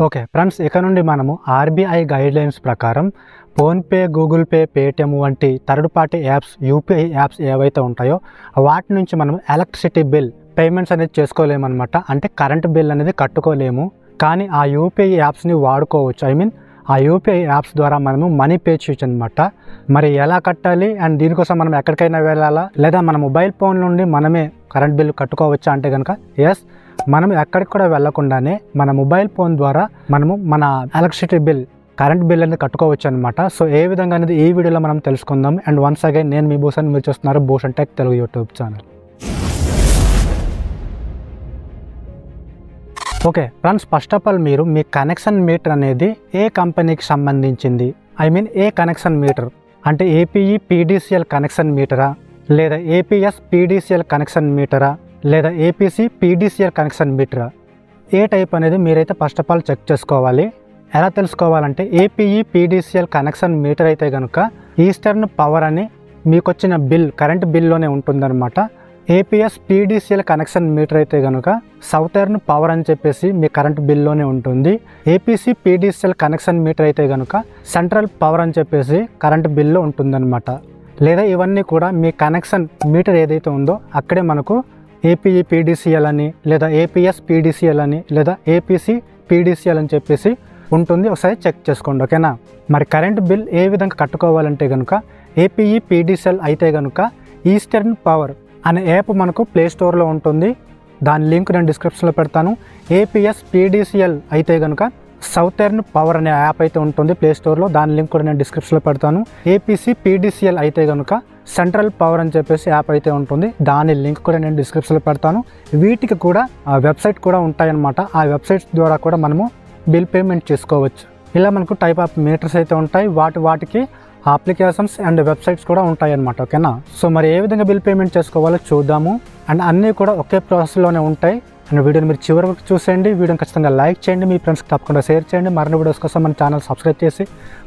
Okay friends, ఇక నుండి మనము ఆర్బీఐ గైడ్లైన్స్ ప్రకారం ఫోన్పే, గూగుల్ పే, పేటిఎం వంటి third party apps, UPI apps ఏవైతే ఉంటాయో వాటి నుంచి మనం ఎలక్ట్రిసిటీ బిల్ పేమెంట్స్ అనేది చేసుకోలేమన్నమాట. అంటే కరెంట్ బిల్ అనేది కట్టుకోలేము. కానీ ఆ యూపీఐ యాప్స్ని వాడుకోవచ్చు. ఆ యూపీఐ యాప్స్ ద్వారా మనము మనీ పే చేయొచ్చు అనమాట. మరి ఎలా కట్టాలి అండ్ దీనికోసం మనం ఎక్కడికైనా వెళ్ళాలా, లేదా మన మొబైల్ ఫోన్ నుండి మనమే కరెంట్ బిల్ కట్టుకోవచ్చా అంటే కనుక ఎస్, మనం ఎక్కడికి కూడా వెళ్ళకుండానే మన మొబైల్ ఫోన్ ద్వారా మనము మన ఎలక్ట్రిసిటీ బిల్, కరెంట్ బిల్ అనేది కట్టుకోవచ్చు అనమాట. సో ఏ విధంగా అనేది ఈ వీడియోలో మనం తెలుసుకుందాం. అండ్ వన్స్ అగైన్ నేను మీ భూషణ్, మీరు చూస్తున్నారు Bhushan tech Telugu YouTube channel. Okay friends, first of all మీరు మీ కనెక్షన్ మీటర్ అనేది ఏ కంపెనీకి సంబంధించింది, ఏ కనెక్షన్ మీటర్ అంటే ఏపీఈ పీడీసీఎల్ కనెక్షన్ మీటరా, లేదా ఏపీఎస్ పీడీసీఎల్ కనెక్షన్ మీటరా, లేదా ఏపీసీ పీడీసీఎల్ కనెక్షన్ మీటరా, ఏ టైప్ అనేది మీరైతే ఫస్ట్ ఆఫ్ ఆల్ చెక్ చేసుకోవాలి. ఎలా తెలుసుకోవాలంటే ఏపీఈ పీడీసీఎల్ కనెక్షన్ మీటర్ అయితే కనుక ఈస్టర్న్ పవర్ అని మీకు వచ్చిన బిల్, కరెంట్ బిల్లోనే ఉంటుందన్నమాట. ఏపీఎస్ పీడీసీఎల్ కనెక్షన్ మీటర్ అయితే కనుక సౌతర్న్ పవర్ అని చెప్పేసి మీ కరెంట్ బిల్లోనే ఉంటుంది. ఏపీసీ పీడీసీఎల్ కనెక్షన్ మీటర్ అయితే కనుక సెంట్రల్ పవర్ అని చెప్పేసి కరెంట్ బిల్లో ఉంటుందన్నమాట. లేదా ఇవన్నీ కూడా మీ కనెక్షన్ మీటర్ ఏదైతే ఉందో అక్కడే మనకు ఏపీఈ పీడీసీఎల్ అని, లేదా ఏపీఎస్ పీడీసీఎల్ అని, లేదా ఏపీసీ పీడీసీఎల్ అని చెప్పేసి ఉంటుంది. ఒకసారి చెక్ చేసుకోండి, ఓకేనా. మరి కరెంట్ బిల్ ఏ విధంగా కట్టుకోవాలంటే కనుక ఏపీఈ పీడీసీఎల్ అయితే కనుక ఈస్టర్న్ పవర్ అనే యాప్ మనకు ప్లే స్టోర్లో ఉంటుంది. దాని లింక్ నేను డిస్క్రిప్షన్లో పెడతాను. ఏపీఎస్ పీడీసీఎల్ అయితే కనుక సౌతర్న్ పవర్ అనే యాప్ అయితే ఉంటుంది ప్లే స్టోర్లో. దాని లింక్ కూడా నేను డిస్క్రిప్షన్లో పెడతాను. ఏపీసీ పీడీసీఎల్ అయితే కనుక సెంట్రల్ పవర్ అని చెప్పేసి యాప్ అయితే ఉంటుంది. దాని లింక్ కూడా నేను డిస్క్రిప్షన్లో పెడతాను. వీటికి కూడా వెబ్సైట్ కూడా ఉంటాయన్నమాట. ఆ వెబ్సైట్స్ ద్వారా కూడా మనము బిల్ పేమెంట్ చేసుకోవచ్చు. ఇలా మనకు టైప్ ఆఫ్ మీటర్స్ అయితే ఉంటాయి. వాటికి అప్లికేషన్స్ అండ్ వెబ్సైట్స్ కూడా ఉంటాయి అన్నమాట, ఓకేనా. సో మరి ఏ విధంగా బిల్ పేమెంట్ చేసుకోవాలో చూద్దాము. అండ్ అన్నీ కూడా ఒకే ప్రాసెస్లోనే ఉంటాయి. అండ్ వీడియోని మీరు చివరి వరకు చూసేయండి. వీడియోని ఖచ్చితంగా లైక్ చేయండి, మీ ఫ్రెండ్స్కి తప్పకుండా షేర్ చేయండి. మరిన్ని వీడియోస్ కోసం మన ఛానల్ సబ్స్క్రైబ్ చేసి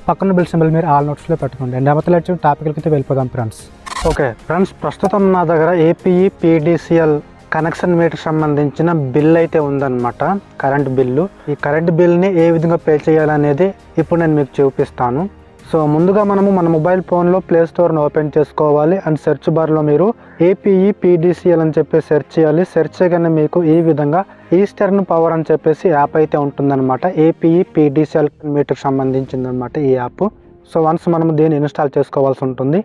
పక్కన బిల్ సింబల్ మీరు ఆల్ నోట్స్లో పెట్టుకోండి. అండ్ ఎవరితో టాపిక్లకి అయితే వెళ్ళిపోదాం ఫ్రెండ్స్. ఓకే ఫ్రెండ్స్, ప్రస్తుతం నా దగ్గర ఏపీఈ పీడీసీఎల్ కనెక్షన్ మీటర్ సంబంధించిన బిల్ అయితే ఉందన్నమాట, కరెంట్ బిల్లు. ఈ కరెంట్ బిల్ని ఏ విధంగా పే చేయాలనేది ఇప్పుడు నేను మీకు చూపిస్తాను. సో ముందుగా మనము మన మొబైల్ ఫోన్లో ప్లే స్టోర్ని ఓపెన్ చేసుకోవాలి. అండ్ సెర్చ్ బార్లో మీరు ఏపీఈ పీడీసీఎల్ అని చెప్పేసి సెర్చ్ చేయాలి. సెర్చ్ చేయగానే మీకు ఈ విధంగా ఈస్టర్న్ పవర్ అని చెప్పేసి యాప్ అయితే ఉంటుందన్నమాట. ఏపీఈ పీడీసీఎల్ మీటర్ సంబంధించిందనమాట ఈ యాప్. సో వన్స్ మనము దీన్ని ఇన్స్టాల్ చేసుకోవాల్సి ఉంటుంది.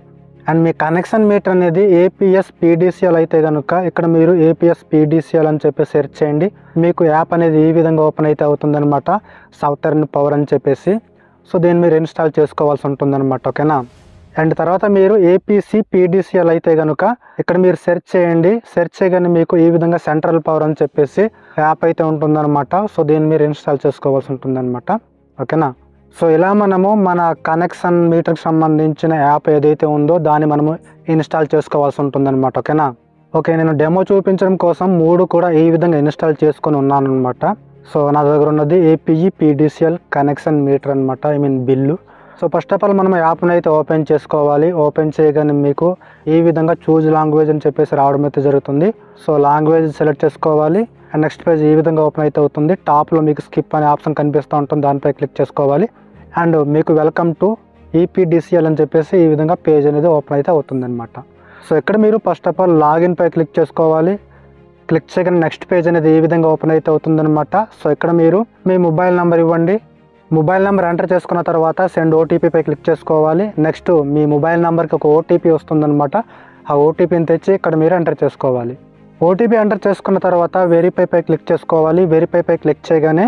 అండ్ మీ కనెక్షన్ మీటర్ అనేది ఏపీఎస్ పీడీసీఎల్ అయితే కనుక ఇక్కడ మీరు ఏపీఎస్ పీడీసీఎల్ అని చెప్పేసి సెర్చ్ చేయండి. మీకు యాప్ అనేది ఈ విధంగా ఓపెన్ అయితే అవుతుందన్నమాట, సౌతర్న్ పవర్ అని చెప్పేసి. సో దీన్ని మీరు ఇన్స్టాల్ చేసుకోవాల్సి ఉంటుందన్నమాట, ఓకేనా. అండ్ తర్వాత మీరు ఏపీసీ పీడీసీఎల్ అయితే కనుక ఇక్కడ మీరు సెర్చ్ చేయండి. సెర్చ్ చేయగానే మీకు ఈ విధంగా సెంట్రల్ పవర్ అని చెప్పేసి యాప్ అయితే ఉంటుందన్నమాట. సో దీన్ని మీరు ఇన్స్టాల్ చేసుకోవాల్సి ఉంటుందన్నమాట, ఓకేనా. సో ఇలా మనము మన కనెక్షన్ మీటర్కి సంబంధించిన యాప్ ఏదైతే ఉందో దాన్ని మనము ఇన్స్టాల్ చేసుకోవాల్సి ఉంటుందన్నమాట, ఓకేనా. ఓకే, నేను డెమో చూపించడం కోసం 3 కూడా ఈ విధంగా ఇన్స్టాల్ చేసుకొని ఉన్నాను అనమాట. సో నా దగ్గర ఉన్నది ఏపీఈ పీడీసీఎల్ కనెక్షన్ మీటర్ అనమాట, bill. So first of all మనం యాప్ని అయితే ఓపెన్ చేసుకోవాలి. ఓపెన్ చేయగానే మీకు ఈ విధంగా చూజ్ లాంగ్వేజ్ అని చెప్పేసి రావడం అయితే జరుగుతుంది. సో లాంగ్వేజ్ సెలెక్ట్ చేసుకోవాలి. అండ్ నెక్స్ట్ పేజ్ ఈ విధంగా ఓపెన్ అయితే అవుతుంది. టాప్లో మీకు స్కిప్ అనే ఆప్షన్ కనిపిస్తూ ఉంటుంది, దానిపై క్లిక్ చేసుకోవాలి. అండ్ మీకు వెల్కమ్ టు ఈపీడీసీఎల్ అని చెప్పేసి ఈ విధంగా పేజ్ అనేది ఓపెన్ అయితే అవుతుంది అనమాట. సో ఇక్కడ మీరు ఫస్ట్ ఆఫ్ ఆల్ లాగిన్ పై క్లిక్ చేసుకోవాలి. క్లిక్ చేయగానే నెక్స్ట్ పేజ్ అనేది ఈ విధంగా ఓపెన్ అయితే అవుతుందన్నమాట. సో ఇక్కడ మీరు మీ మొబైల్ నెంబర్ ఇవ్వండి. మొబైల్ నెంబర్ ఎంటర్ చేసుకున్న తర్వాత సెండ్ ఓటీపీ పై క్లిక్ చేసుకోవాలి. నెక్స్ట్ మీ మొబైల్ నెంబర్కి ఒక ఓటీపీ వస్తుందన్నమాట. ఆ ఓటీపీని తెచ్చి ఇక్కడ మీరు ఎంటర్ చేసుకోవాలి. ఓటీపీ ఎంటర్ చేసుకున్న తర్వాత వెరిఫై పై క్లిక్ చేసుకోవాలి. వెరిఫై పై క్లిక్ చేయగానే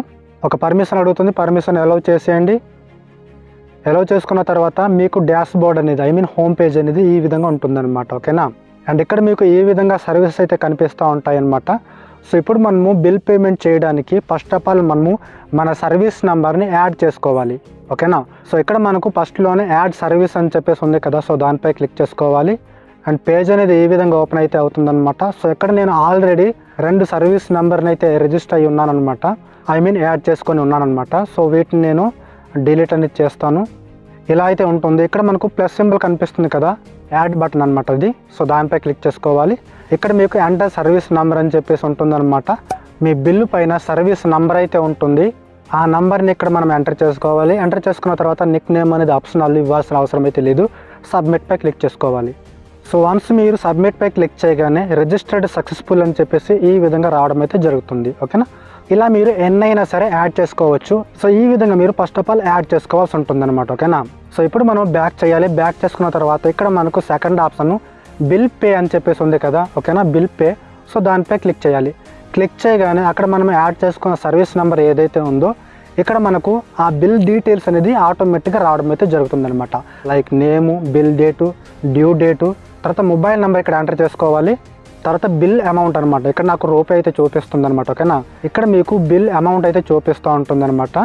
ఒక పర్మిషన్ అడుగుతుంది. పర్మిషన్ అలౌ చేసేయండి. అలౌ చేసుకున్న తర్వాత మీకు డాష్ బోర్డ్ అనేది హోమ్ పేజ్ అనేది ఈ విధంగా ఉంటుందన్నమాట, ఓకేనా. అండ్ ఇక్కడ మీకు ఈ విధంగా సర్వీస్ అయితే కనిపిస్తూ ఉంటాయన్నమాట. సో ఇప్పుడు మనము బిల్ పేమెంట్ చేయడానికి ఫస్ట్ ఆఫ్ ఆల్ మనము మన సర్వీస్ నెంబర్ని యాడ్ చేసుకోవాలి, ఓకేనా. సో ఇక్కడ మనకు ఫస్ట్లోనే యాడ్ సర్వీస్ అని చెప్పేసి ఉంది కదా, సో దానిపై క్లిక్ చేసుకోవాలి. అండ్ పేజ్ అనేది ఈ విధంగా ఓపెన్ అయితే అవుతుందన్నమాట. సో ఇక్కడ నేను ఆల్రెడీ 2 సర్వీస్ నెంబర్ని అయితే రిజిస్టర్ అయ్యి ఉన్నానమాట, యాడ్ చేసుకొని ఉన్నానమాట. సో వీటిని నేను డిలీట్ అనేది చేస్తాను. ఇలా అయితే ఉంటుంది. ఇక్కడ మనకు ప్లస్ సింబల్ కనిపిస్తుంది కదా, యాడ్ బటన్ అనమాట ఇది. సో దానిపై క్లిక్ చేసుకోవాలి. ఇక్కడ మీకు ఎంటర్ సర్వీస్ నెంబర్ అని చెప్పేసి ఉంటుందన్నమాట. మీ బిల్లు పైన సర్వీస్ నెంబర్ అయితే ఉంటుంది. ఆ నంబర్ని ఇక్కడ మనం ఎంటర్ చేసుకోవాలి. ఎంటర్ చేసుకున్న తర్వాత నిక్ నేమ్ అనేది ఆప్షనల్, ఇవ్వాల్సిన అవసరం అయితే లేదు. సబ్మిట్పై క్లిక్ చేసుకోవాలి. సో వన్స్ మీరు సబ్మిట్పై క్లిక్ చేయగానే రిజిస్టర్డ్ సక్సెస్ఫుల్ అని చెప్పేసి ఈ విధంగా రావడం అయితే జరుగుతుంది. ఓకేనా, ఇలా మీరు ఎన్నైనా సరే యాడ్ చేసుకోవచ్చు. సో ఈ విధంగా మీరు ఫస్ట్ ఆఫ్ ఆల్ యాడ్ చేసుకోవాల్సి ఉంటుంది అనమాట. ఓకేనా, సో ఇప్పుడు మనం బ్యాక్ చేయాలి. బ్యాక్ చేసుకున్న తర్వాత ఇక్కడ మనకు సెకండ్ ఆప్షన్ బిల్ పే అని చెప్పేసి ఉంది కదా. ఓకేనా, బిల్ పే. సో దానిపై క్లిక్ చేయాలి. క్లిక్ చేయగానే అక్కడ మనం యాడ్ చేసుకున్న సర్వీస్ నెంబర్ ఏదైతే ఉందో ఇక్కడ మనకు ఆ బిల్ డీటెయిల్స్ అనేది ఆటోమేటిక్గా రావడం అయితే జరుగుతుంది అనమాట. లైక్ నేము, బిల్ డేటు, డ్యూ డేటు, తర్వాత మొబైల్ నెంబర్ ఇక్కడ ఎంటర్ చేసుకోవాలి. తర్వాత బిల్ అమౌంట్ అనమాట. ఇక్కడ నాకు రూపాయి అయితే చూపిస్తుంది అనమాట. ఓకేనా, ఇక్కడ మీకు బిల్ అమౌంట్ అయితే చూపిస్తూ ఉంటుంది అనమాట.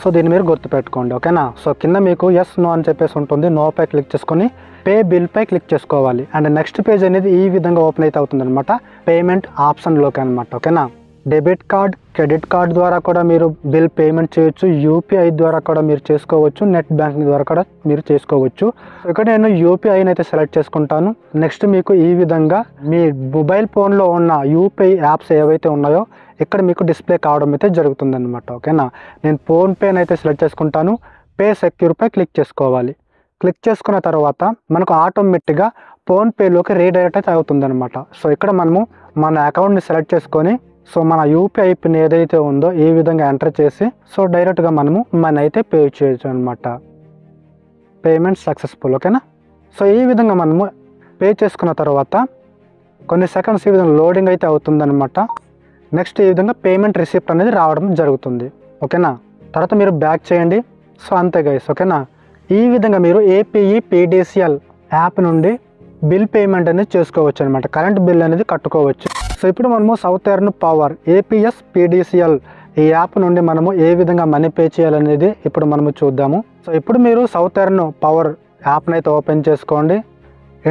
సో దీన్ని మీరు గుర్తుపెట్టుకోండి. ఓకేనా, సో కింద మీకు ఎస్ నో అని చెప్పేసి ఉంటుంది. నో పై క్లిక్ చేసుకొని పే బిల్ పై క్లిక్ చేసుకోవాలి. అండ్ నెక్స్ట్ పేజ్ అనేది ఈ విధంగా ఓపెన్ అయితే అవుతుంది అనమాట, పేమెంట్ ఆప్షన్లోకి అనమాట. ఓకేనా, డెబిట్ కార్డ్, క్రెడిట్ కార్డ్ ద్వారా కూడా మీరు బిల్ పేమెంట్ చేయొచ్చు. యూపీఐ ద్వారా కూడా మీరు చేసుకోవచ్చు. నెట్ బ్యాంకింగ్ ద్వారా కూడా మీరు చేసుకోవచ్చు. ఇక్కడ నేను యూపీఐని అయితే సెలెక్ట్ చేసుకుంటాను. నెక్స్ట్ మీకు ఈ విధంగా మీ మొబైల్ ఫోన్లో ఉన్న యూపీఐ యాప్స్ ఏవైతే ఉన్నాయో ఇక్కడ మీకు డిస్ప్లే కావడం అయితే జరుగుతుంది అనమాట. ఓకేనా, నేను ఫోన్పేని అయితే సెలెక్ట్ చేసుకుంటాను. పే సెక్యూర్పై క్లిక్ చేసుకోవాలి. క్లిక్ చేసుకున్న తర్వాత మనకు ఆటోమేటిక్గా ఫోన్పేలోకి రీడైరెక్ట్ అయితే అవుతుంది అనమాట. సో ఇక్కడ మనము మన అకౌంట్ని సెలెక్ట్ చేసుకొని సో మన యూపీఐ పిన్ ఏదైతే ఉందో ఈ విధంగా ఎంటర్ చేసి సో డైరెక్ట్గా మనము మనీ అయితే పే చేయొచ్చు అనమాట. Payment successful. ఓకేనా, సో ఈ విధంగా మనము పే చేసుకున్న తర్వాత కొన్ని సెకండ్స్ ఈ విధంగా లోడింగ్ అయితే అవుతుందన్నమాట. నెక్స్ట్ ఈ విధంగా పేమెంట్ రిసిప్ట్ అనేది రావడం జరుగుతుంది. ఓకేనా, తర్వాత మీరు బ్యాక్ చేయండి. సో అంతే గైస్. ఓకేనా, ఈ విధంగా మీరు ఏపీఈ పీడీసీఎల్ యాప్ నుండి బిల్ పేమెంట్ అనేది చేసుకోవచ్చు అనమాట. కరెంట్ బిల్ అనేది కట్టుకోవచ్చు. సో ఇప్పుడు మనము సౌతర్న్ పవర్ ఏపీఎస్ పీడీసీఎల్ ఈ యాప్ నుండి మనము ఏ విధంగా మనీ పే చేయాలనేది ఇప్పుడు మనము చూద్దాము. సో ఇప్పుడు మీరు సౌతర్న్ పవర్ యాప్ని అయితే ఓపెన్ చేసుకోండి.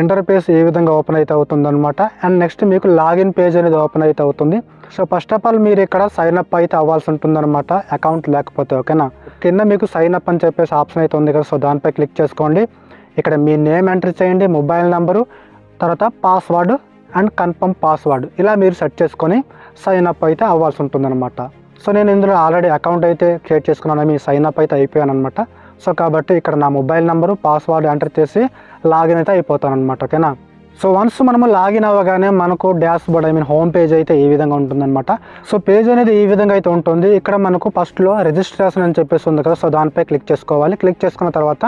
ఇంటర్ఫేస్ ఈ విధంగా ఓపెన్ అయితే అవుతుంది అనమాట. అండ్ నెక్స్ట్ మీకు లాగిన్ పేజ్ అనేది ఓపెన్ అయితే అవుతుంది. సో ఫస్ట్ ఆఫ్ ఆల్ మీరు ఇక్కడ సైన్ అప్ అయితే అవ్వాల్సి ఉంటుంది అనమాట, అకౌంట్ లేకపోతే. ఓకేనా, కింద మీకు సైన్ అప్ అని చెప్పేసి ఆప్షన్ అయితే ఉంది కదా. సో దానిపై క్లిక్ చేసుకోండి. ఇక్కడ మీ నేమ్ ఎంటర్ చేయండి, మొబైల్ నెంబరు, తర్వాత పాస్వర్డ్ అండ్ కన్ఫర్మ్ పాస్వర్డ్ ఇలా మీరు సెట్ చేసుకొని సైన్ అప్ అయితే అవ్వాల్సి ఉంటుంది అనమాట. సో నేను ఇందులో ఆల్రెడీ అకౌంట్ అయితే క్రియేట్ చేసుకున్నాను, మీ సైన్ అప్ అయితే అయిపోయాను అనమాట. సో కాబట్టి ఇక్కడ నా మొబైల్ నెంబరు, పాస్వర్డ్ ఎంటర్ చేసి లాగిన్ అయితే అయిపోతాను అనమాట. ఓకేనా, సో వన్స్ మనము లాగిన్ అవ్వగానే మనకు డాష్ బోర్డ్ హోమ్ పేజ్ అయితే ఈ విధంగా ఉంటుందన్నమాట. సో పేజ్ అనేది ఈ విధంగా అయితే ఉంటుంది. ఇక్కడ మనకు ఫస్ట్లో రిజిస్ట్రేషన్ అని చెప్పేసి ఉంది కదా. సో దానిపై క్లిక్ చేసుకోవాలి. క్లిక్ చేసుకున్న తర్వాత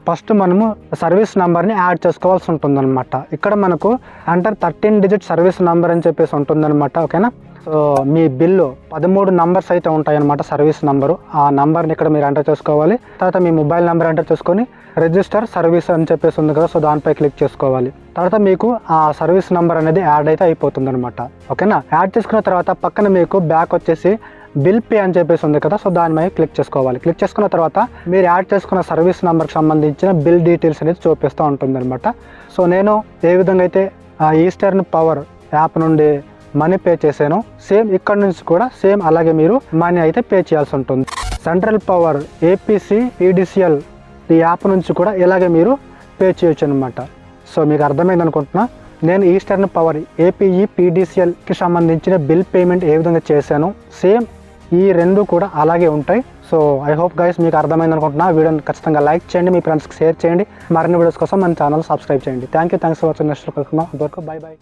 ఫస్ట్ మనము సర్వీస్ నెంబర్ని యాడ్ చేసుకోవాల్సి ఉంటుందన్నమాట. ఇక్కడ మనకు అంటర్ 13 డిజిట్ సర్వీస్ నెంబర్ అని చెప్పేసి ఉంటుందన్నమాట. ఓకేనా, సో మీ బిల్లు 13 నంబర్స్ అయితే ఉంటాయి అన్నమాట, సర్వీస్ నెంబరు. ఆ నెంబర్ని ఇక్కడ మీరు ఎంటర్ చేసుకోవాలి. తర్వాత మీ మొబైల్ నెంబర్ ఎంటర్ చేసుకొని రిజిస్టర్ సర్వీస్ అని చెప్పేసి ఉంది కదా. సో దానిపై క్లిక్ చేసుకోవాలి. తర్వాత మీకు ఆ సర్వీస్ నెంబర్ అనేది యాడ్ అయితే అయిపోతుంది అనమాట. ఓకేనా, యాడ్ చేసుకున్న తర్వాత పక్కన మీకు బ్యాక్ వచ్చేసి బిల్ పే అని చెప్పేసి ఉంది కదా. సో దాని మీద క్లిక్ చేసుకోవాలి. క్లిక్ చేసుకున్న తర్వాత మీరు యాడ్ చేసుకున్న సర్వీస్ నెంబర్కి సంబంధించిన బిల్ డీటెయిల్స్ అనేది చూపిస్తూ ఉంటుంది అనమాట. సో నేను ఏ విధంగా అయితే ఈస్టర్న్ పవర్ యాప్ నుండి మనీ పే చేశాను, సేమ్ ఇక్కడ నుంచి కూడా సేమ్ అలాగే మీరు మనీ అయితే పే చేయాల్సి ఉంటుంది. సెంట్రల్ పవర్ ఏపీసీ పీడీసీఎల్ ఈ యాప్ నుంచి కూడా ఇలాగే మీరు పే చేయొచ్చు అనమాట. సో మీకు అర్థమైంది అనుకుంటున్నా. నేను ఈస్టర్న్ పవర్ ఏపీఈ పీడీసీఎల్కి సంబంధించిన బిల్ పేమెంట్ ఏ విధంగా చేశాను, సేమ్ ఈ రెండు కూడా అలాగే ఉంటాయి. సో ఐ హోప్ గైస్ మీకు అర్థమైంది అనుకుంటున్నా. వీడియోని ఖచ్చితంగా లైక్ చేయండి, మీ ఫ్రెండ్స్కి షేర్ చేయండి. మరిన్ని వీడియోస్ కోసం మన ఛానల్ సబ్స్క్రైబ్ చేయండి. Thanks for watching. నెక్స్ట్ కలుసుకుందాం. By by.